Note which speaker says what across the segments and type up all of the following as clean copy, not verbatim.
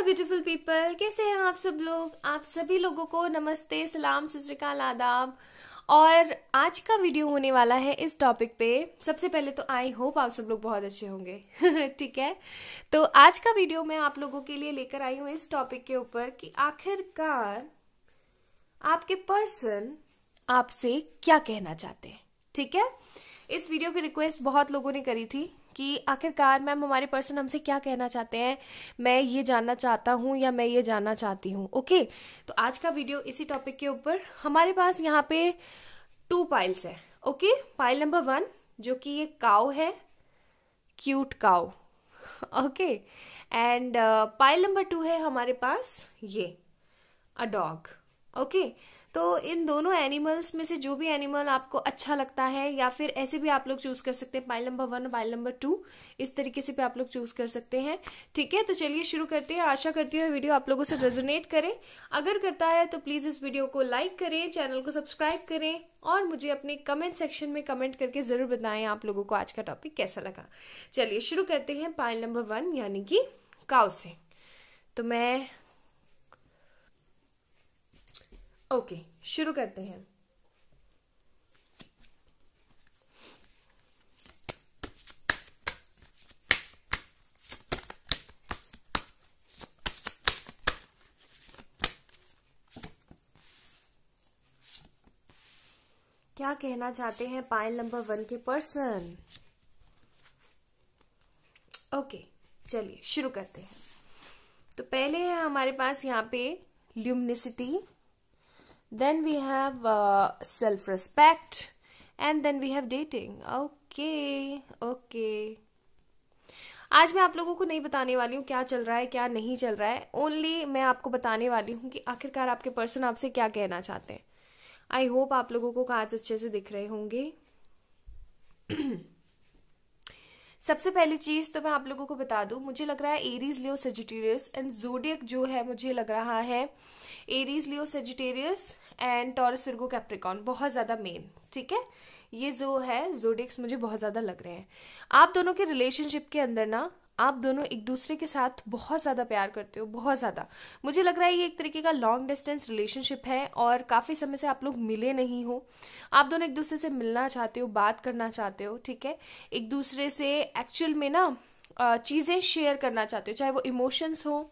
Speaker 1: Beautiful people, कैसे हैं आप सब लोग। आप सभी लोगों को नमस्ते, सलाम, सत श्री अकाल, आदाब। और आज का वीडियो होने वाला है इस टॉपिक पे। सबसे पहले तो आई होप आप सब लोग बहुत अच्छे होंगे ठीक है। तो आज का वीडियो मैं आप लोगों के लिए लेकर आई हूँ इस टॉपिक के ऊपर कि आखिरकार आपके पर्सन आपसे क्या कहना चाहते हैं। ठीक है, इस वीडियो की रिक्वेस्ट बहुत लोगों ने करी थी कि आखिरकार मैम हमारे पर्सन हमसे क्या कहना चाहते हैं, मैं ये जानना चाहता हूँ या मैं ये जानना चाहती हूँ। ओके, तो आज का वीडियो इसी टॉपिक के ऊपर। हमारे पास यहाँ पे 2 पाइल्स है। ओके, पाइल नंबर 1 जो कि ये काउ है, cute cow. Okay, and pile number 2 है हमारे पास ये अ डॉग। ओके, तो इन दोनों एनिमल्स में से जो भी एनिमल आपको अच्छा लगता है, या फिर ऐसे भी आप लोग चूज कर सकते हैं, पाइल नंबर 1 और पाइल नंबर 2, इस तरीके से भी आप लोग चूज कर सकते हैं। ठीक है, तो चलिए शुरू करते हैं। आशा करती हूँ वीडियो आप लोगों से रेजोनेट करे। अगर करता है तो प्लीज इस वीडियो को लाइक करें, चैनल को सब्सक्राइब करें और मुझे अपने कमेंट सेक्शन में कमेंट करके जरूर बताएं आप लोगों को आज का टॉपिक कैसा लगा। चलिए शुरू करते हैं पाइल नंबर 1 यानी कि काउ से। तो मैं ओके, शुरू करते हैं। क्या कहना चाहते हैं पाइल नंबर 1 के पर्सन। ओके, चलिए शुरू करते हैं। तो पहले है हमारे पास यहाँ पे ल्यूमिनिसिटी, then we have self respect and then we have dating. okay आज मैं आप लोगों को नहीं बताने वाली हूँ क्या चल रहा है क्या नहीं चल रहा है, ओनली मैं आपको बताने वाली हूँ कि आखिरकार आपके पर्सन आपसे क्या कहना चाहते हैं। आई होप आप लोगों को कार्ड्स अच्छे से दिख रहे होंगे। सबसे पहली चीज तो मैं आप लोगों को बता दूं, मुझे लग रहा है Aries, Leo, Sagittarius and zodiac जो है, मुझे लग रहा है Aries, Leo, Sagittarius and taurus, Virgo, Capricorn बहुत ज्यादा मेन। ठीक है, ये जो है ज़ोडिएक्स मुझे बहुत ज्यादा लग रहे हैं। आप दोनों के रिलेशनशिप के अंदर ना, आप दोनों एक दूसरे के साथ बहुत ज्यादा प्यार करते हो, बहुत ज्यादा। मुझे लग रहा है ये एक तरीके का लॉन्ग डिस्टेंस रिलेशनशिप है और काफी समय से आप लोग मिले नहीं हो। आप दोनों एक दूसरे से मिलना चाहते हो, बात करना चाहते हो। ठीक है, एक दूसरे से एक्चुअल में ना चीजें शेयर करना चाहते हो, चाहे वो इमोशंस हो,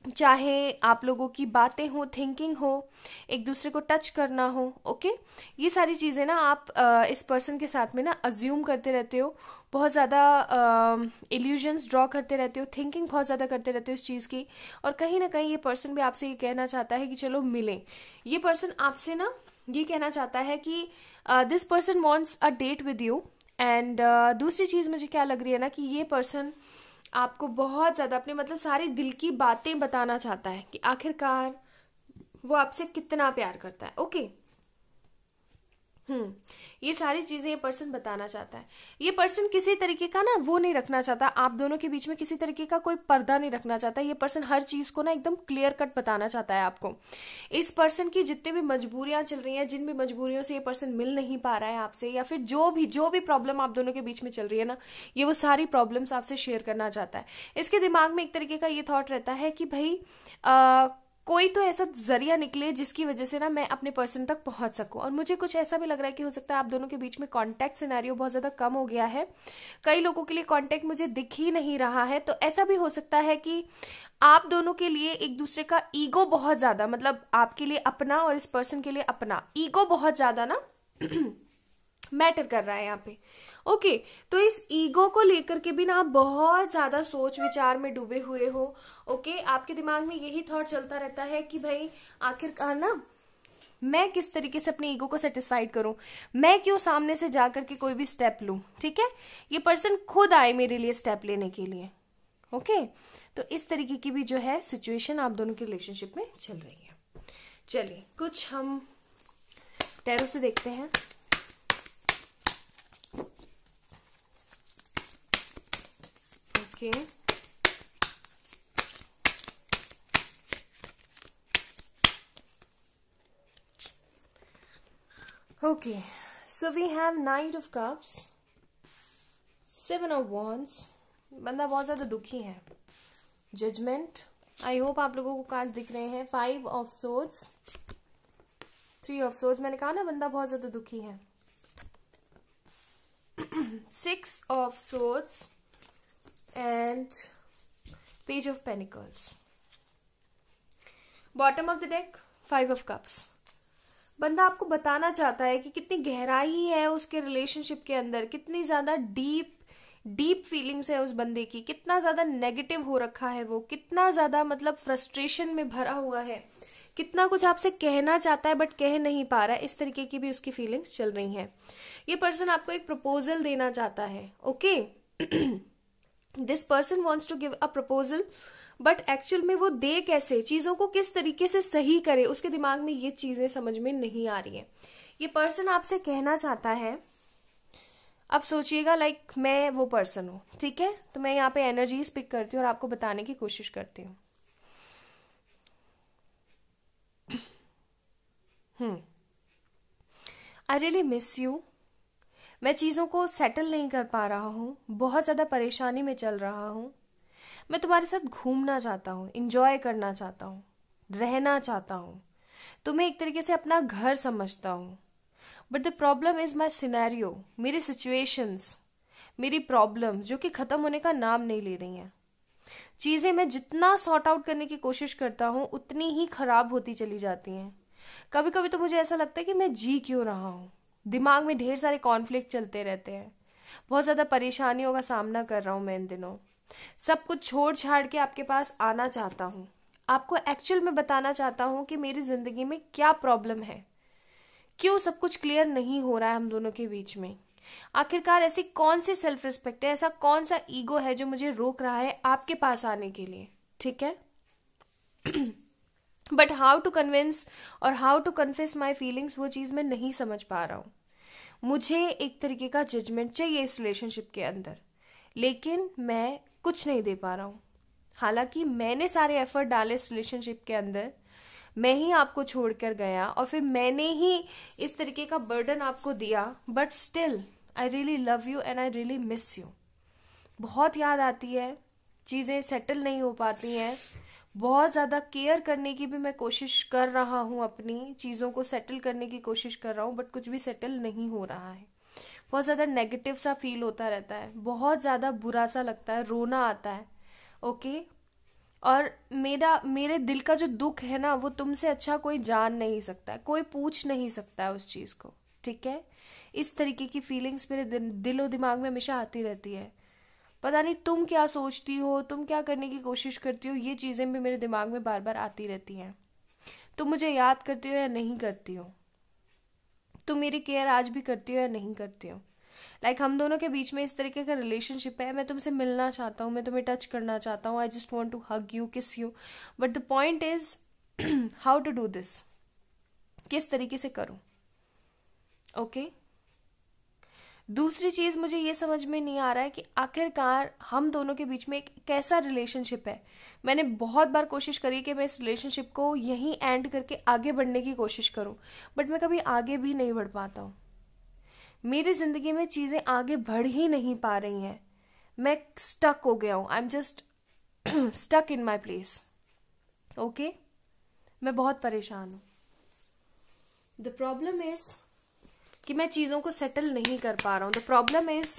Speaker 1: चाहे आप लोगों की बातें हो, थिंकिंग हो, एक दूसरे को टच करना हो। ओके, ये सारी चीज़ें ना आप इस पर्सन के साथ में ना अज्यूम करते रहते हो, बहुत ज़्यादा इल्यूजन्स ड्रॉ करते रहते हो, थिंकिंग बहुत ज़्यादा करते रहते हो इस चीज़ की। और कहीं ना कहीं ये पर्सन भी आपसे ये कहना चाहता है कि चलो मिलें। ये पर्सन आपसे ना ये कहना चाहता है कि this person wants a date with you. And दूसरी चीज़ मुझे क्या लग रही है ना कि ये पर्सन आपको बहुत ज्यादा अपने मतलब सारी दिल की बातें बताना चाहता है कि आखिरकार वो आपसे कितना प्यार करता है। ओके, ये सारी चीजें ये पर्सन बताना चाहता है। ये पर्सन किसी तरीके का ना वो नहीं रखना चाहता, आप दोनों के बीच में किसी तरीके का कोई पर्दा नहीं रखना चाहता। ये पर्सन हर चीज को ना एकदम क्लियर कट बताना चाहता है आपको। इस पर्सन की जितने भी मजबूरियां चल रही हैं, जिन भी मजबूरियों से ये पर्सन मिल नहीं पा रहा है आपसे, या फिर जो भी प्रॉब्लम आप दोनों के बीच में चल रही है ना, ये वो सारी प्रॉब्लम्स आपसे शेयर करना चाहता है। इसके दिमाग में एक तरीके का ये थॉट रहता है कि भाई कोई तो ऐसा जरिया निकले जिसकी वजह से ना मैं अपने पर्सन तक पहुंच सकूं। और मुझे कुछ ऐसा भी लग रहा है कि हो सकता है आप दोनों के बीच में कांटेक्ट सिनेरियो बहुत ज्यादा कम हो गया है। कई लोगों के लिए कांटेक्ट मुझे दिख ही नहीं रहा है। तो ऐसा भी हो सकता है कि आप दोनों के लिए एक दूसरे का ईगो बहुत ज्यादा, मतलब आपके लिए अपना और इस पर्सन के लिए अपना ईगो बहुत ज्यादा ना मैटर कर रहा है यहाँ पे। ओके, तो इस ईगो को लेकर के भी ना आप बहुत ज्यादा सोच विचार में डूबे हुए हो। ओके, आपके दिमाग में यही थॉट चलता रहता है कि भाई आखिरकार ना मैं किस तरीके से अपने ईगो को सेटिस्फाइड करूं, मैं क्यों सामने से जाकर के कोई भी स्टेप लूं। ठीक है, ये पर्सन खुद आए मेरे लिए स्टेप लेने के लिए। ओके, तो इस तरीके की भी जो है सिचुएशन आप दोनों के रिलेशनशिप में चल रही है। चलिए कुछ हम टैरो से देखते हैं। Okay. Okay, so we have Knight of Cups, 7 of Wands। बंदा बहुत ज्यादा दुखी है। जजमेंट। आई होप आप लोगों को कार्ड्स दिख रहे हैं। 5 ऑफ सोर्ड्स, 3 ऑफ सोर्ड्स, मैंने कहा ना बंदा बहुत ज्यादा दुखी है। 6 of swords and page of pentacles. Bottom of the deck 5 of cups. बंदा आपको बताना चाहता है कि कितनी गहराई है उसके रिलेशनशिप के अंदर, कितनी ज्यादा डीप फीलिंग्स है उस बंदे की, कितना ज्यादा नेगेटिव हो रखा है वो, कितना ज्यादा मतलब फ्रस्ट्रेशन में भरा हुआ है, कितना कुछ आपसे कहना चाहता है बट कह नहीं पा रहा है। इस तरीके की भी उसकी फीलिंग्स चल रही हैं। ये पर्सन आपको एक प्रपोजल देना चाहता है। Okay, this person wants to give a proposal, but actual में वो दे कैसे, चीजों को किस तरीके से सही करे, उसके दिमाग में ये चीजें समझ में नहीं आ रही हैं। ये पर्सन आपसे कहना चाहता है, अब सोचिएगा लाइक मैं वो पर्सन हूं, ठीक है? तो मैं यहाँ पे एनर्जीज पिक करती हूँ और आपको बताने की कोशिश करती हूँ। I really miss you. मैं चीजों को सेटल नहीं कर पा रहा हूँ, बहुत ज्यादा परेशानी में चल रहा हूँ। मैं तुम्हारे साथ घूमना चाहता हूँ, इंजॉय करना चाहता हूँ, रहना चाहता हूँ, तुम्हें एक तरीके से अपना घर समझता हूँ। But the problem is my scenario, मेरी सिचुएशंस, मेरी प्रॉब्लम्स जो कि खत्म होने का नाम नहीं ले रही हैं। चीजें मैं जितना सॉर्ट आउट करने की कोशिश करता हूँ उतनी ही खराब होती चली जाती हैं। कभी कभी तो मुझे ऐसा लगता है कि मैं जी क्यों रहा हूँ। दिमाग में ढेर सारे कॉन्फ्लिक्ट चलते रहते हैं, बहुत ज्यादा परेशानियों का सामना कर रहा हूँ मैं इन दिनों। सब कुछ छोड़ छाड़ के आपके पास आना चाहता हूँ, आपको एक्चुअल में बताना चाहता हूँ कि मेरी जिंदगी में क्या प्रॉब्लम है, क्यों सब कुछ क्लियर नहीं हो रहा है हम दोनों के बीच में। आखिरकार ऐसी कौन सी सेल्फ रिस्पेक्ट है, ऐसा कौन सा ईगो है जो मुझे रोक रहा है आपके पास आने के लिए, ठीक है? बट हाउ टू कन्विंस और how to confess my feelings, वो चीज मैं नहीं समझ पा रहा हूँ। मुझे एक तरीके का जजमेंट चाहिए इस रिलेशनशिप के अंदर, लेकिन मैं कुछ नहीं दे पा रहा हूँ। हालांकि मैंने सारे एफर्ट डाले इस रिलेशनशिप के अंदर, मैं ही आपको छोड़कर गया और फिर मैंने ही इस तरीके का बर्डन आपको दिया, but still I really love you and I really miss you. बहुत याद आती है, चीज़ें सेटल नहीं हो पाती हैं, बहुत ज़्यादा केयर करने की भी मैं कोशिश कर रहा हूँ, अपनी चीज़ों को सेटल करने की कोशिश कर रहा हूँ, बट कुछ भी सेटल नहीं हो रहा है। बहुत ज़्यादा नेगेटिव सा फील होता रहता है, बहुत ज़्यादा बुरा सा लगता है, रोना आता है। ओके, और मेरे दिल का जो दुख है ना, वो तुमसे अच्छा कोई जान नहीं सकता है, कोई पूछ नहीं सकता है उस चीज़ को, ठीक है? इस तरीके की फीलिंग्स मेरे दिल और दिमाग में हमेशा आती रहती है। पता नहीं तुम क्या सोचती हो, तुम क्या करने की कोशिश करती हो, ये चीज़ें भी मेरे दिमाग में बार बार आती रहती हैं। तुम मुझे याद करती हो या नहीं करती हो, तुम मेरी केयर आज भी करती हो या नहीं करती हो। लाइक हम दोनों के बीच में इस तरीके का रिलेशनशिप है, मैं तुमसे मिलना चाहता हूँ, मैं तुम्हें टच करना चाहता हूँ, I just want to hug you, kiss you, but the point is how to do this, किस तरीके से करूँ। ओके, दूसरी चीज मुझे ये समझ में नहीं आ रहा है कि आखिरकार हम दोनों के बीच में एक कैसा रिलेशनशिप है। मैंने बहुत बार कोशिश करी कि मैं इस रिलेशनशिप को यहीं एंड करके आगे बढ़ने की कोशिश करूं, बट मैं कभी आगे भी नहीं बढ़ पाता हूं। मेरी जिंदगी में चीजें आगे बढ़ ही नहीं पा रही हैं, मैं स्टक हो गया हूं, I am just stuck in my place. Okay, मैं बहुत परेशान हूं। द प्रॉब्लम इज कि मैं चीज़ों को सेटल नहीं कर पा रहा हूँ। द प्रॉब्लम इज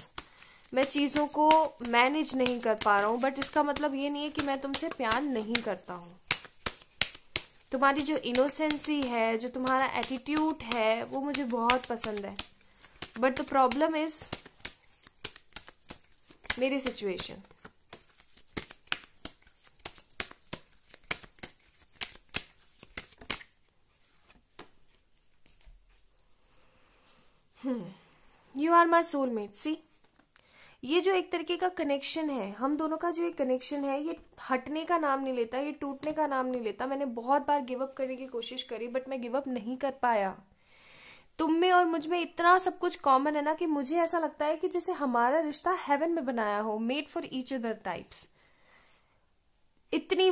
Speaker 1: मैं चीज़ों को मैनेज नहीं कर पा रहा हूँ, बट इसका मतलब ये नहीं है कि मैं तुमसे प्यार नहीं करता हूँ। तुम्हारी जो इनोसेंसी है, जो तुम्हारा एटीट्यूड है, वो मुझे बहुत पसंद है, बट द प्रॉब्लम इज मेरी situation. You are my soulmate. See, ये जो एक तरीके का कनेक्शन है, हम दोनों का जो एक कनेक्शन है, ये हटने का नाम नहीं लेता, ये टूटने का नाम नहीं लेता। मैंने बहुत बार गिव अप करने की कोशिश करी, बट मैं गिव अप नहीं कर पाया। तुम में और मुझ में इतना सब कुछ कॉमन है ना कि मुझे ऐसा लगता है कि जैसे हमारा रिश्ता हेवन में बनाया हो, made for each other types. इतनी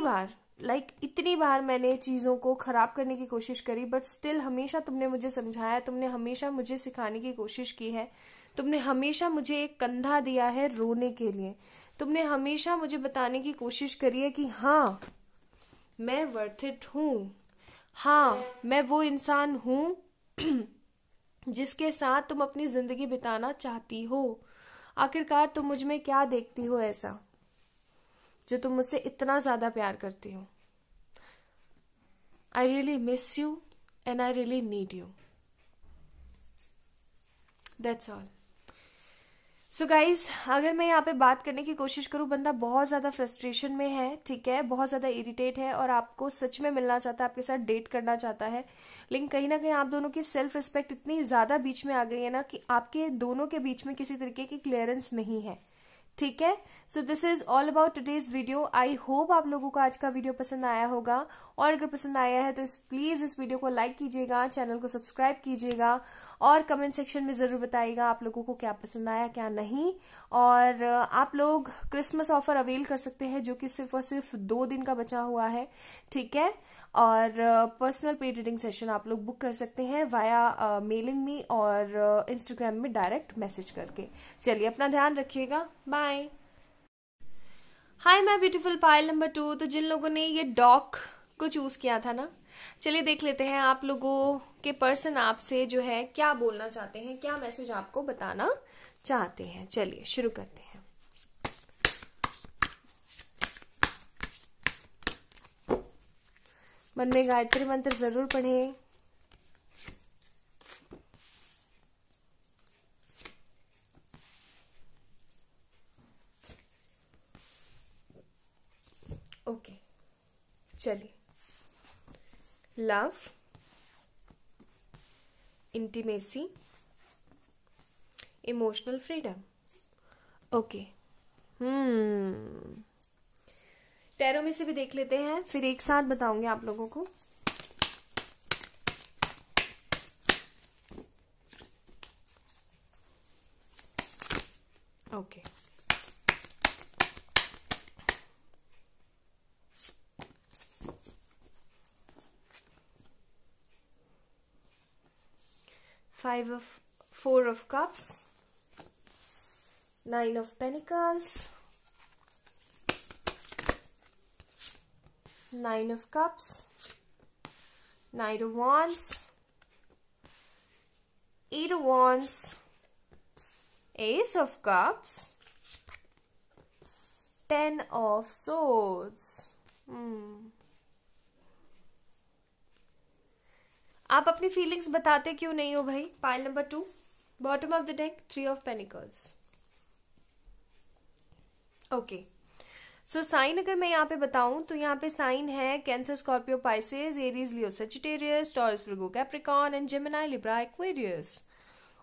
Speaker 1: बार मैंने चीजों को खराब करने की कोशिश करी, बट स्टिल हमेशा तुमने मुझे समझाया, तुमने हमेशा मुझे सिखाने की कोशिश की है, तुमने हमेशा मुझे एक कंधा दिया है रोने के लिए। तुमने हमेशा मुझे बताने की कोशिश करी है कि हाँ मैं वर्थ इट हूँ, हाँ मैं वो इंसान हूँ जिसके साथ तुम अपनी जिंदगी बिताना चाहती हो। आखिरकार तुम मुझ में क्या देखती हो ऐसा जो तुम मुझसे इतना ज्यादा प्यार करती हो। I really miss you and I really need you, that's all. So guys, अगर मैं यहाँ पे बात करने की कोशिश करूँ, बंदा बहुत ज्यादा फ्रस्ट्रेशन में है, ठीक है, बहुत ज्यादा इरिटेट है और आपको सच में मिलना चाहता है, आपके साथ डेट करना चाहता है, लेकिन कहीं ना कहीं आप दोनों की सेल्फ रिस्पेक्ट इतनी ज्यादा बीच में आ गई है ना कि आपके दोनों के बीच में किसी तरीके की क्लियरेंस नहीं है, ठीक है। So this is all about today's video. I hope आप लोगों को आज का वीडियो पसंद आया होगा, और अगर पसंद आया है तो प्लीज इस वीडियो को लाइक कीजिएगा, चैनल को सब्सक्राइब कीजिएगा और कमेंट सेक्शन में जरूर बताइएगा आप लोगों को क्या पसंद आया क्या नहीं। और आप लोग क्रिसमस ऑफर अवेल कर सकते हैं जो कि सिर्फ और सिर्फ 2 दिन का बचा हुआ है, ठीक है। और पर्सनल पेड रीडिंग सेशन आप लोग बुक कर सकते हैं वाया मेलिंग मी और इंस्टाग्राम में डायरेक्ट मैसेज करके। चलिए अपना ध्यान रखिएगा, bye. Hi my beautiful Payal number 2। तो जिन लोगों ने ये डॉग को चूज किया था ना, चलिए देख लेते हैं आप लोगों के पर्सन आपसे जो है क्या बोलना चाहते हैं, क्या मैसेज आपको बताना चाहते हैं। चलिए शुरू करते हैं। मन में गायत्री मंत्र जरूर पढ़ें। ओके, चलिए। Love, intimacy, emotional freedom. Okay, tarot में से भी देख लेते हैं, फिर एक साथ बताऊंगी आप लोगों को। Okay, Four of Cups, 9 of Pentacles, 9 of Cups, Knight of Wands, 8 of Wands, Ace of Cups, 10 of Swords. आप अपनी फीलिंग्स बताते क्यों नहीं हो भाई? Pile number 2, bottom of the deck, 3 of pentacles. Okay, so sine अगर मैं यहाँ पे बताऊं तो यहाँ पे साइन है Cancer, Scorpio, Pisces, Aries, Leo, Sagittarius, Taurus, Virgo, Capricorn and Gemini, Libra, Aquarius.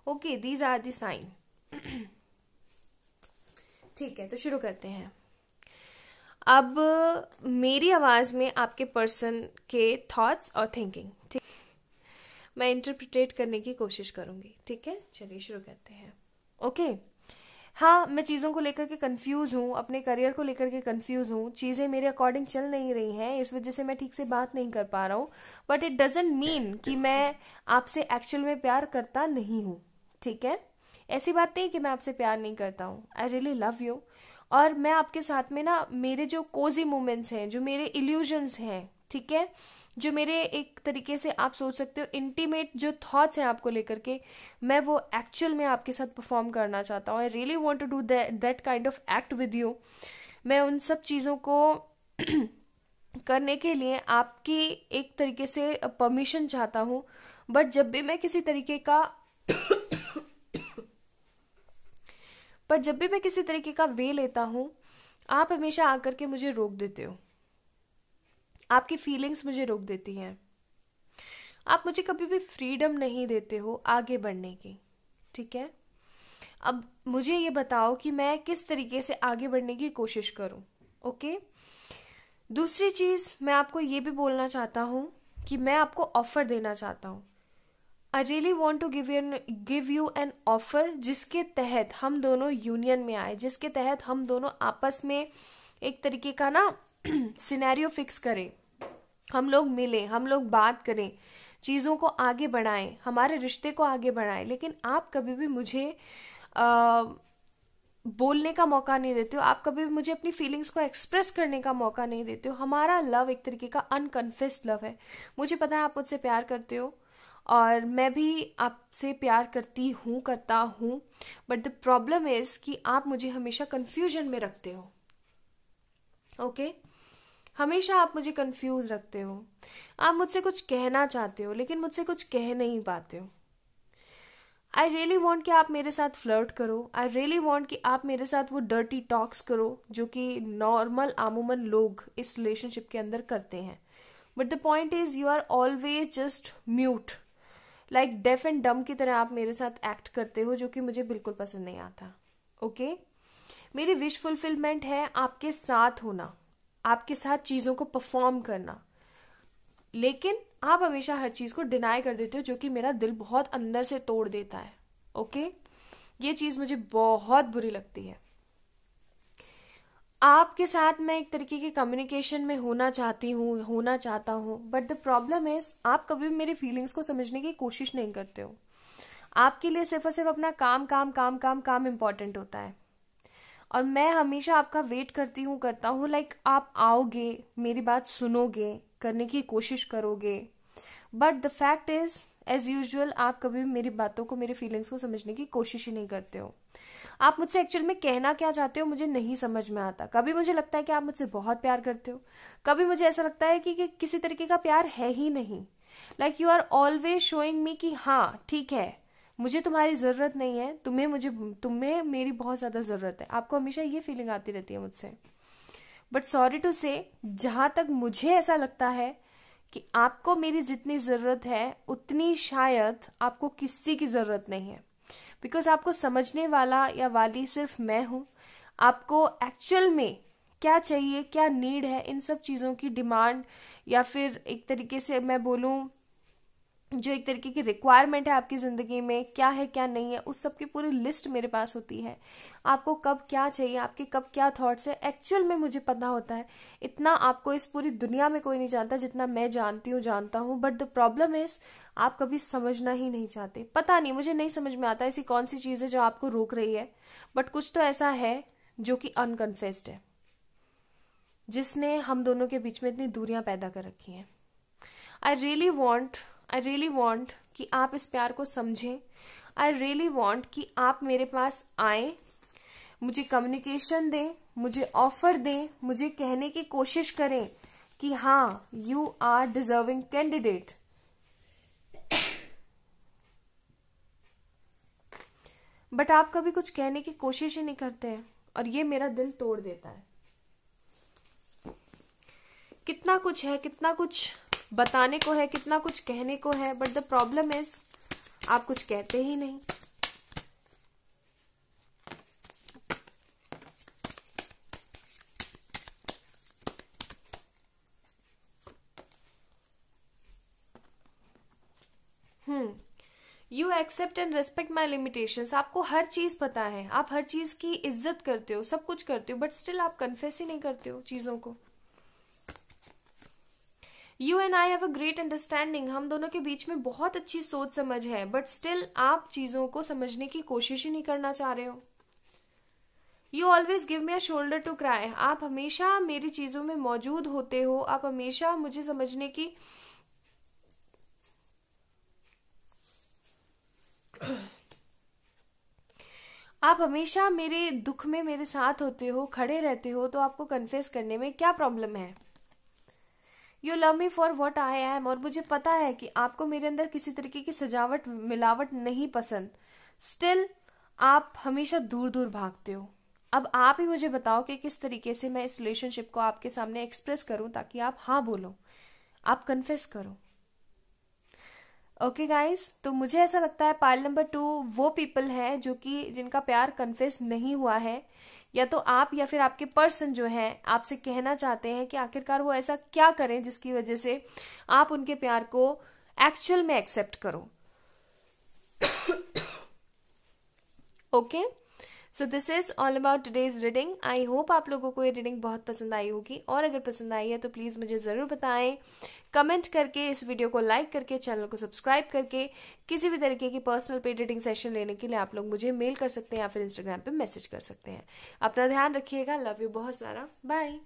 Speaker 1: Okay, these are the sign. ठीक है, तो शुरू करते हैं। अब मेरी आवाज में आपके पर्सन के थॉट्स और थिंकिंग, ठीक, मैं इंटरप्रिटेट करने की कोशिश करूंगी, ठीक है। चलिए शुरू करते हैं। ओके, हाँ मैं चीज़ों को लेकर के कंफ्यूज हूँ, अपने करियर को लेकर के कंफ्यूज हूँ, चीज़ें मेरे अकॉर्डिंग चल नहीं रही हैं, इस वजह से मैं ठीक से बात नहीं कर पा रहा हूँ, बट इट डजंट मीन कि मैं आपसे एक्चुअल में प्यार करता नहीं हूँ, ठीक है। ऐसी बात नहीं कि मैं आपसे प्यार नहीं करता हूँ, आई रियली लव यू। और मैं आपके साथ में ना, मेरे जो कोजी मोमेंट्स हैं, जो मेरे इल्यूजन्स हैं, ठीक है, जो मेरे एक तरीके से आप सोच सकते हो इंटीमेट जो थॉट्स हैं आपको लेकर के, मैं वो एक्चुअल में आपके साथ परफॉर्म करना चाहता हूँ। I really want to do that kind of act with you. मैं उन सब चीज़ों को करने के लिए आपकी एक तरीके से परमिशन चाहता हूँ, बट जब भी मैं किसी तरीके का वे लेता हूँ, आप हमेशा आकर के मुझे रोक देते हो, आपकी फीलिंग्स मुझे रोक देती हैं, आप मुझे कभी भी फ्रीडम नहीं देते हो आगे बढ़ने की, ठीक है। अब मुझे ये बताओ कि मैं किस तरीके से आगे बढ़ने की कोशिश करूं, ओके। दूसरी चीज मैं आपको ये भी बोलना चाहता हूं कि मैं आपको ऑफर देना चाहता हूं। I really want to give you an offer जिसके तहत हम दोनों यूनियन में आए, जिसके तहत हम दोनों आपस में एक तरीके का ना सिनेरियो फिक्स करें, हम लोग मिलें, हम लोग बात करें, चीज़ों को आगे बढ़ाएं, हमारे रिश्ते को आगे बढ़ाएं। लेकिन आप कभी भी मुझे बोलने का मौका नहीं देते हो, आप कभी भी मुझे अपनी फीलिंग्स को एक्सप्रेस करने का मौका नहीं देते हो। हमारा लव एक तरीके का अनकन्फेस्ड लव है। मुझे पता है आप मुझसे प्यार करते हो और मैं भी आपसे प्यार करता हूँ, बट द प्रॉब्लम इज कि आप मुझे हमेशा कंफ्यूजन में रखते हो। ओके हमेशा आप मुझे कंफ्यूज रखते हो। आप मुझसे कुछ कहना चाहते हो लेकिन मुझसे कुछ कह नहीं पाते हो। आई रियली वॉन्ट कि आप मेरे साथ फ्लर्ट करो। आई रियली वॉन्ट कि आप मेरे साथ वो डर्टी टॉक्स करो जो कि नॉर्मल आमूमन लोग इस रिलेशनशिप के अंदर करते हैं। But the point is you are always just mute, like deaf and dumb की तरह आप मेरे साथ एक्ट करते हो, जो कि मुझे बिल्कुल पसंद नहीं आता। ओके मेरी विश फुलफिलमेंट है आपके साथ होना, आपके साथ चीजों को परफॉर्म करना, लेकिन आप हमेशा हर चीज को डिनाई कर देते हो, जो कि मेरा दिल बहुत अंदर से तोड़ देता है। ओके ये चीज मुझे बहुत बुरी लगती है। आपके साथ मैं एक तरीके के कम्युनिकेशन में होना चाहता हूँ, बट द प्रॉब्लम इज आप कभी भी मेरी फीलिंग्स को समझने की कोशिश नहीं करते हो। आपके लिए सिर्फ और सिर्फ अपना काम काम काम काम काम इम्पोर्टेंट होता है, और मैं हमेशा आपका वेट करता हूँ लाइक आप आओगे, मेरी बात सुनोगे, करने की कोशिश करोगे। But the fact is as usual आप कभी भी मेरी बातों को, मेरी फीलिंग्स को समझने की कोशिश ही नहीं करते हो। आप मुझसे एक्चुअल में कहना क्या चाहते हो मुझे नहीं समझ में आता। कभी मुझे लगता है कि आप मुझसे बहुत प्यार करते हो, कभी मुझे ऐसा लगता है कि किसी तरीके का प्यार है ही नहीं। Like you are always showing me कि हाँ ठीक है मुझे तुम्हारी जरूरत नहीं है, तुम्हें मेरी बहुत ज्यादा जरूरत है। आपको हमेशा ये फीलिंग आती रहती है मुझसे। बट सॉरी टू से, जहां तक मुझे ऐसा लगता है कि आपको मेरी जितनी जरूरत है उतनी शायद आपको किसी की जरूरत नहीं है, बिकॉज आपको समझने वाला या वाली सिर्फ मैं हूं। आपको एक्चुअल में क्या चाहिए, क्या नीड है, इन सब चीजों की डिमांड, या फिर एक तरीके से मैं बोलूं जो एक तरीके की रिक्वायरमेंट है आपकी जिंदगी में, क्या है क्या नहीं है, उस सब की पूरी लिस्ट मेरे पास होती है। आपको कब क्या चाहिए, आपके कब क्या थॉट्स है, एक्चुअल में मुझे पता होता है। इतना आपको इस पूरी दुनिया में कोई नहीं जानता जितना मैं जानता हूँ। बट द प्रॉब्लम इज आप कभी समझना ही नहीं चाहते। पता नहीं, मुझे नहीं समझ में आता ऐसी कौन सी चीज है जो आपको रोक रही है, बट कुछ तो ऐसा है जो कि अनकन्फेस्ड है, जिसने हम दोनों के बीच में इतनी दूरियां पैदा कर रखी हैं। आई रियली वॉन्ट कि आप इस प्यार को समझें। आई रियली वॉन्ट कि आप मेरे पास आए, मुझे कम्युनिकेशन दें, मुझे ऑफर दें, मुझे कहने की कोशिश करें कि हाँ you are deserving candidate. But आप कभी कुछ कहने की कोशिश ही नहीं करते हैं, और ये मेरा दिल तोड़ देता है। कितना कुछ है, कितना कुछ बताने को है, कितना कुछ कहने को है, बट द प्रॉब्लम इज आप कुछ कहते ही नहीं। You accept and respect my limitations. आपको हर चीज पता है, आप हर चीज की इज्जत करते हो, सब कुछ करते हो, बट स्टिल आप कन्फेस ही नहीं करते हो चीजों को। You and I have a great understanding. हम दोनों के बीच में बहुत अच्छी सोच समझ है, बट स्टिल आप चीजों को समझने की कोशिश ही नहीं करना चाह रहे हो। You always give me a shoulder to cry. आप हमेशा मेरी चीजों में मौजूद होते हो, आप हमेशा मुझे समझने की आप हमेशा मेरे दुख में मेरे साथ होते हो, खड़े रहते हो, तो आपको कन्फेस करने में क्या प्रॉब्लम है। You love me for what I am. और मुझे पता है कि आपको मेरे अंदर किसी तरीके की सजावट मिलावट नहीं पसंद, स्टिल आप हमेशा दूर दूर भागते हो। अब आप ही मुझे बताओ कि किस तरीके से मैं इस रिलेशनशिप को आपके सामने एक्सप्रेस करूं ताकि आप हाँ बोलो, आप कन्फेस करो। ओके गाइस, तो मुझे ऐसा लगता है पाइल नंबर 2 वो पीपल है जो कि जिनका प्यार कन्फेस नहीं हुआ है, या तो आप या फिर आपके पर्सन जो है आपसे कहना चाहते हैं कि आखिरकार वो ऐसा क्या करें जिसकी वजह से आप उनके प्यार को एक्चुअल में एक्सेप्ट करो। Okay so this is all about today's reading. I hope आप लोगों को ये रीडिंग बहुत पसंद आई होगी, और अगर पसंद आई है तो प्लीज़ मुझे ज़रूर बताएं कमेंट करके, इस वीडियो को लाइक करके, चैनल को सब्सक्राइब करके। किसी भी तरीके की पर्सनल पेड रीडिंग सेशन लेने के लिए आप लोग मुझे मेल कर सकते हैं या फिर इंस्टाग्राम पे मैसेज कर सकते हैं। अपना ध्यान रखिएगा। लव यू बहुत सारा। बाय।